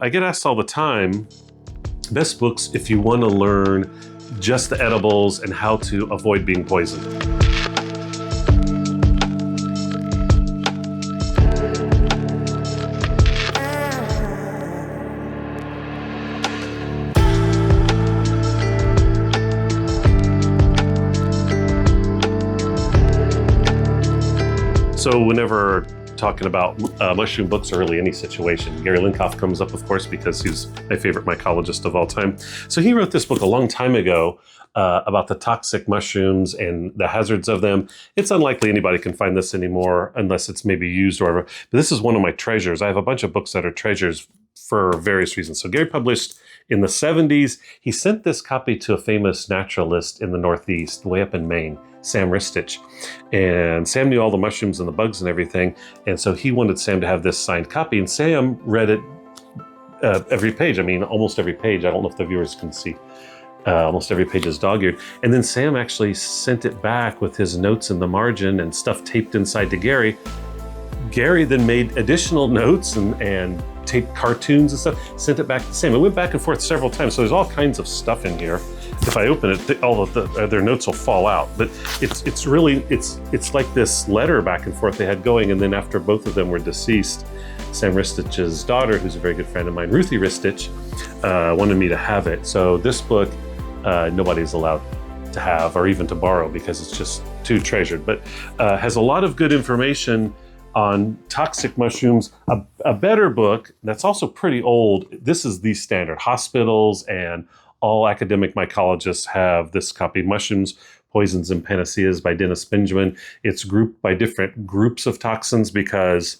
I get asked all the time, best books if you want to learn just the edibles and how to avoid being poisoned. So whenever talking about mushroom books or really any situation, Gary Linkoff comes up, of course, because he's my favorite mycologist of all time. So he wrote this book a long time ago about the toxic mushrooms and the hazards of them. It's unlikely anybody can find this anymore unless it's maybe used or whatever. But this is one of my treasures. I have a bunch of books that are treasures for various reasons. So Gary published in the 70s. He sent this copy to a famous naturalist in the Northeast, way up in Maine, Sam Ristich. And Sam knew all the mushrooms and the bugs and everything. And so he wanted Sam to have this signed copy. And Sam read it every page. I mean, almost every page. I don't know if the viewers can see. Almost every page is dog-eared. And then Sam actually sent it back with his notes in the margin and stuff taped inside to Gary. Gary then made additional notes and taped cartoons and stuff, sent it back to Sam. It went back and forth several times. So there's all kinds of stuff in here. If I open it, all of their notes will fall out. But it's really like this letter back and forth they had going. And then after both of them were deceased, Sam Ristich's daughter, who's a very good friend of mine, Ruthie Ristich, wanted me to have it. So this book, nobody's allowed to have or even to borrow because it's just too treasured. But has a lot of good information on toxic mushrooms. A better book that's also pretty old. This is the standard. Hospitals and all academic mycologists have this copy, Mushrooms, Poisons, and Panaceas by Dennis Benjamin. It's grouped by different groups of toxins because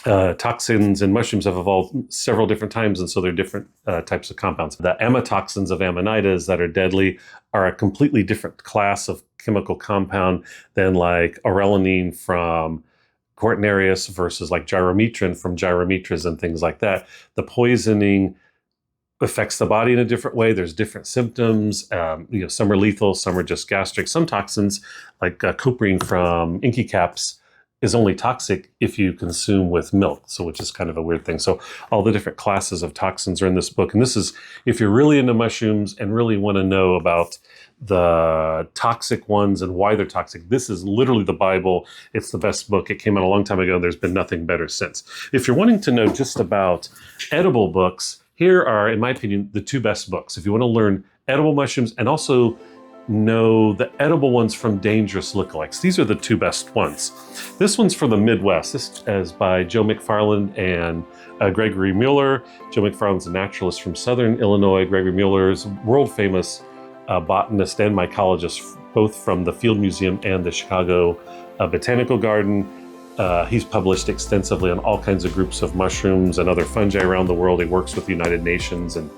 toxins and mushrooms have evolved several different times, and so they're different types of compounds. The amatoxins of Amanitas that are deadly are a completely different class of chemical compound than like aurellanine from Cortinarius versus like gyrometrin from gyrometras and things like that. The poisoning affects the body in a different way. There's different symptoms. Some are lethal, some are just gastric. Some toxins, like coprine from inky caps, is only toxic if you consume with milk, so which is kind of a weird thing. So all the different classes of toxins are in this book. And this is, if you're really into mushrooms and really want to know about the toxic ones and why they're toxic, this is literally the Bible. It's the best book. It came out a long time ago. There's been nothing better since. If you're wanting to know just about edible books, here are, in my opinion, the two best books. If you want to learn edible mushrooms and also know the edible ones from dangerous lookalikes, these are the two best ones. This one's from the Midwest. This is by Joe McFarland and Gregory Mueller. Joe McFarland's a naturalist from Southern Illinois. Gregory Mueller is world famous botanist and mycologist, both from the Field Museum and the Chicago Botanical Garden. He's published extensively on all kinds of groups of mushrooms and other fungi around the world. He works with the United Nations and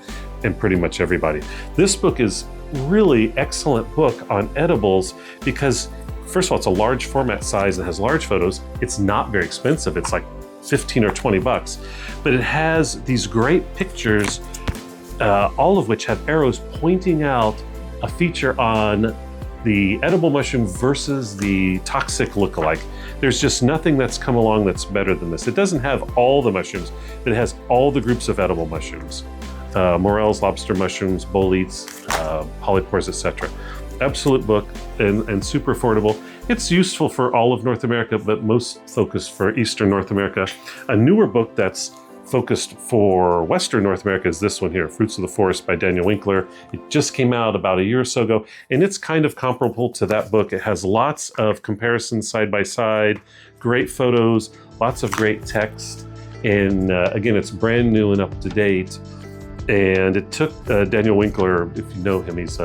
pretty much everybody. This book is really excellent book on edibles because, first of all, it's a large format size and has large photos. It's not very expensive. It's like 15 or 20 bucks, but it has these great pictures, all of which have arrows pointing out a feature on the edible mushroom versus the toxic lookalike. There's just nothing that's come along that's better than this. It doesn't have all the mushrooms, but it has all the groups of edible mushrooms. Morels, lobster mushrooms, boletes, polypores, etc. Absolute book and super affordable. It's useful for all of North America, but most focused for Eastern North America. A newer book that's focused for Western North America is this one here, Fruits of the Forest by Daniel Winkler. It just came out about a year or so ago, and it's kind of comparable to that book. It has lots of comparisons side by side, great photos, lots of great text, and again, it's brand new and up to date. And it took Daniel Winkler, if you know him, he's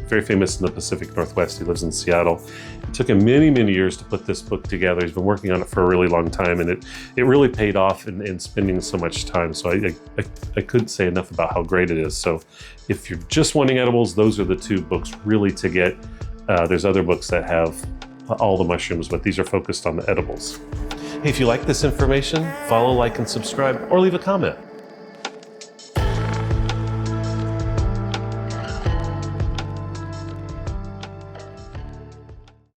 very famous in the Pacific Northwest. He lives in Seattle. It took him many, many years to put this book together. He's been working on it for a really long time, and it really paid off in spending so much time. So I couldn't say enough about how great it is. So if you're just wanting edibles, those are the two books really to get. There's other books that have all the mushrooms, but these are focused on the edibles. Hey, if you like this information, follow, like, and subscribe, or leave a comment.